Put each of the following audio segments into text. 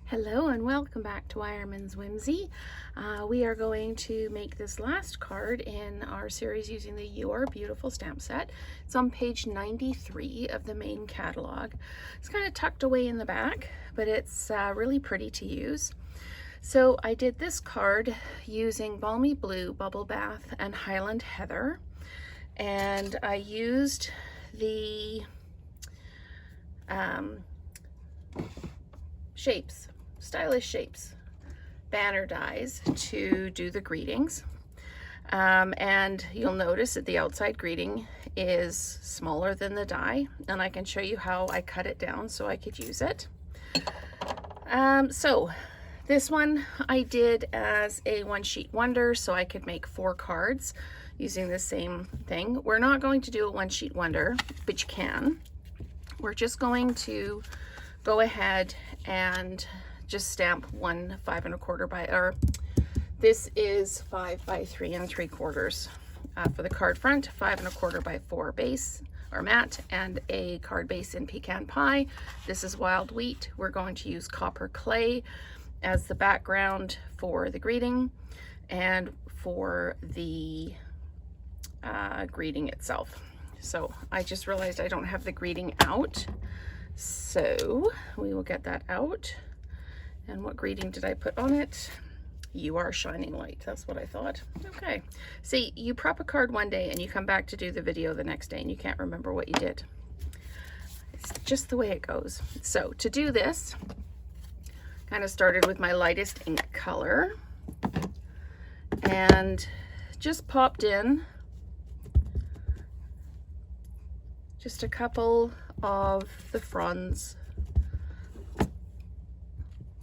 Hello and welcome back to Wireman's Whimsy. We are going to make this last card in our series using the You Are Beautiful stamp set. It's on page 93 of the main catalog. It's kind of tucked away in the back, but it's really pretty to use. So I did this card using Balmy Blue, Bubble Bath, and Highland Heather. And I used the stylish shapes banner dies to do the greetings, and you'll notice that the outside greeting is smaller than the die, and I can show you how I cut it down so I could use it. So this one I did as a one sheet wonder so I could make 4 cards using the same thing. We're not going to do a one sheet wonder, but you can. We're just going to go ahead and just stamp 1 5 1/4 by, or this is 5 by 3 3/4 for the card front, 5 1/4 by 4 base or matte, and a card base in pecan pie. This is wild wheat. We're going to use copper clay as the background for the greeting and for the greeting itself. So I just realized I don't have the greeting out, so we will get that out. And what greeting did I put on it? You are shining light. That's what I thought. Okay. See, you prep a card one day and you come back to do the video the next day and you can't remember what you did. It's just the way it goes. So to do this, kind of started with my lightest ink color and just popped in just a couple of the fronds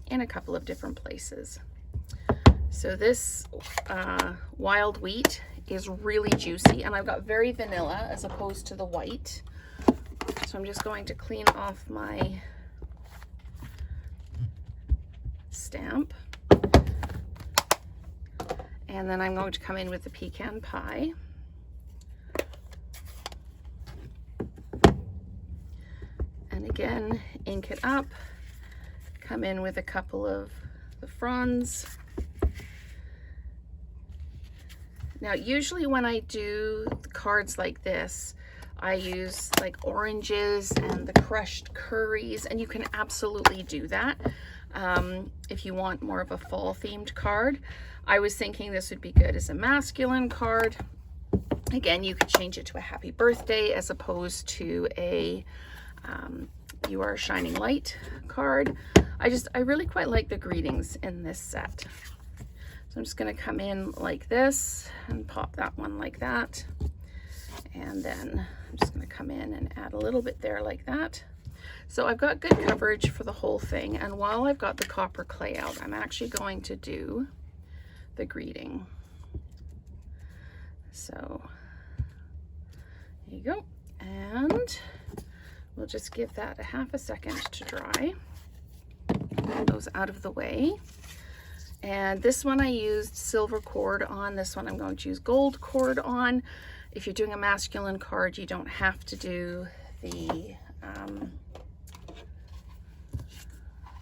in a couple of different places. So this wild wheat is really juicy, and I've got very vanilla as opposed to the white. So I'm just going to clean off my stamp. And then I'm going to come in with the pecan pie. And again, ink it up. Come in with a couple of the fronds. Now, usually when I do cards like this, I use like oranges and the crushed curries, and you can absolutely do that if you want more of a fall themed card. I was thinking this would be good as a masculine card. Again, you could change it to a happy birthday as opposed to a you are shining light card. I really quite like the greetings in this set. So I'm just going to come in like this and pop that one like that. And then I'm just going to come in and add a little bit there like that. So I've got good coverage for the whole thing. And while I've got the copper clay out, I'm actually going to do the greeting. So there you go. And we'll just give that a half a second to dry. Get those out of the way. And this one I used silver cord on. This one I'm going to use gold cord on. If you're doing a masculine card, you don't have to do the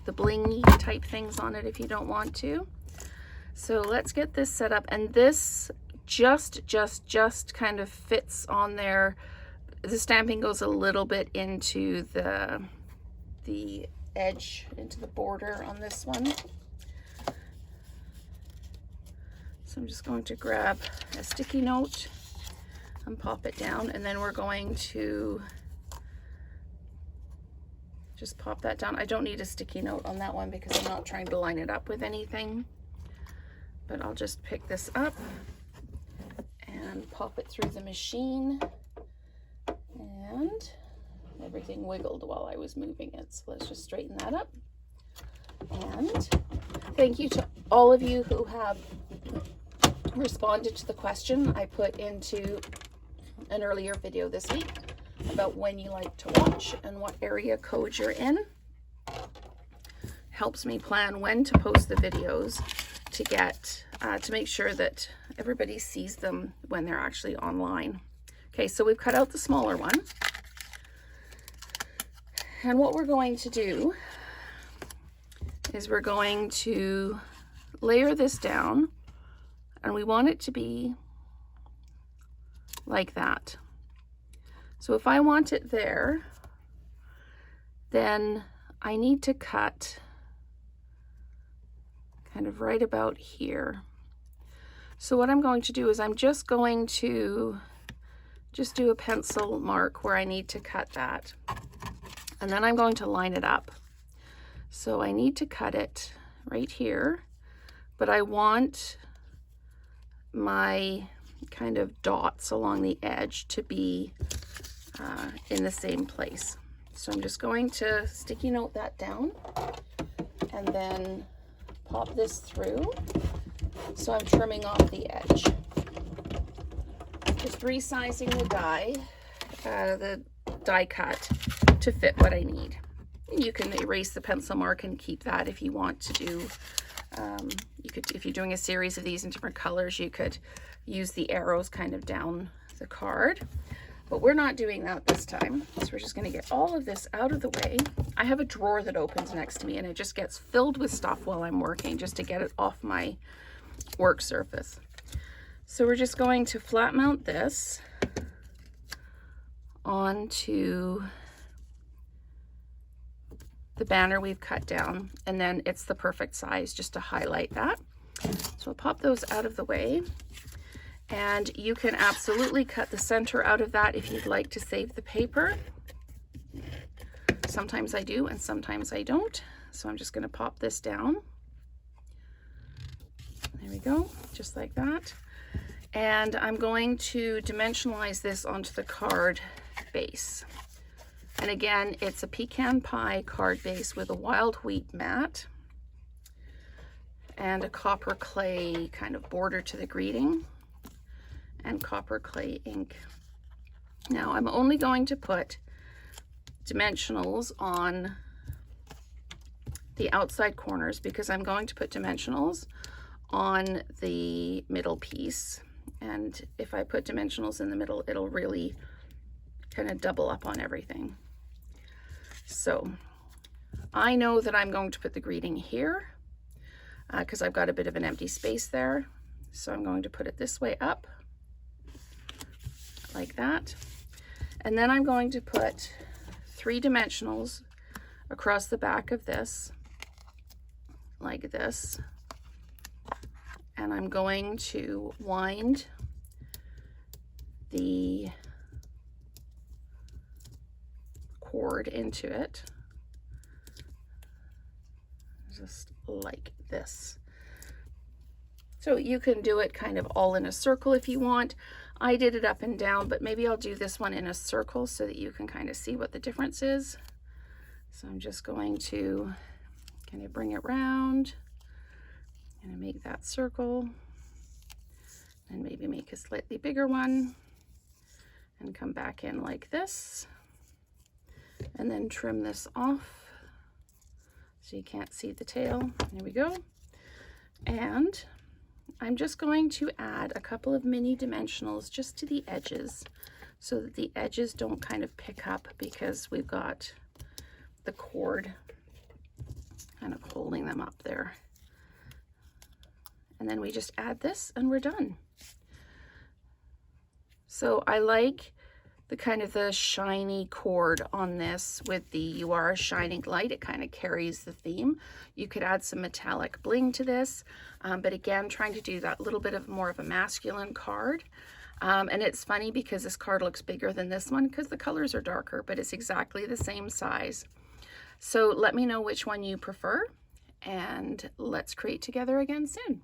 blingy type things on it if you don't want to. So let's get this set up. And this just kind of fits on there. The stamping goes a little bit into the edge, into the border on this one. So I'm just going to grab a sticky note and pop it down, and then we're going to just pop that down. I don't need a sticky note on that one because I'm not trying to line it up with anything, but I'll just pick this up and pop it through the machine. And everything wiggled while I was moving it, so let's just straighten that up. And thank you to all of you who have responded to the question I put into an earlier video this week about when you like to watch and what area code you're in. Helps me plan when to post the videos to get to make sure that everybody sees them when they're actually online. Okay, so we've cut out the smaller one. And what we're going to do is we're going to layer this down, and we want it to be like that. So if I want it there, then I need to cut kind of right about here. So what I'm going to do is I'm just going to do a pencil mark where I need to cut that. And then I'm going to line it up. So I need to cut it right here, but I want my kind of dots along the edge to be in the same place. So I'm just going to sticky note that down and then pop this through. So I'm trimming off the edge. Just resizing the die cut to fit what I need. You can erase the pencil mark and keep that if you want to do, you could, if you're doing a series of these in different colors, you could use the arrows kind of down the card. But we're not doing that this time. So we're just going to get all of this out of the way. I have a drawer that opens next to me and it just gets filled with stuff while I'm working just to get it off my work surface. So we're just going to flat mount this onto the banner we've cut down, and then it's the perfect size just to highlight that. So I'll pop those out of the way, and you can absolutely cut the center out of that if you'd like to save the paper. Sometimes I do and sometimes I don't. So I'm just going to pop this down. There we go, just like that. And I'm going to dimensionalize this onto the card base. And again, it's a pecan pie card base with a wild wheat mat and a copper clay kind of border to the greeting and copper clay ink. Now I'm only going to put dimensionals on the outside corners because I'm going to put dimensionals on the middle piece. And if I put dimensionals in the middle, it'll really kind of double up on everything. So I know that I'm going to put the greeting here because I've got a bit of an empty space there. So I'm going to put it this way up like that. And then I'm going to put 3 dimensionals across the back of this like this. And I'm going to wind the cord into it just like this. So you can do it kind of all in a circle if you want. I did it up and down, but maybe I'll do this one in a circle so that you can kind of see what the difference is. So I'm just going to kind of bring it round and make that circle and maybe make a slightly bigger one and come back in like this and then trim this off so you can't see the tail. There we go. And I'm just going to add a couple of mini dimensionals just to the edges so that the edges don't kind of pick up because we've got the cord kind of holding them up there. And then we just add this and we're done. So I like the kind of the shiny cord on this with the "You Are a Shining Light." It kind of carries the theme. You could add some metallic bling to this, but again, trying to do that little bit of more of a masculine card. And it's funny because this card looks bigger than this one because the colors are darker, but it's exactly the same size. So let me know which one you prefer, and let's create together again soon.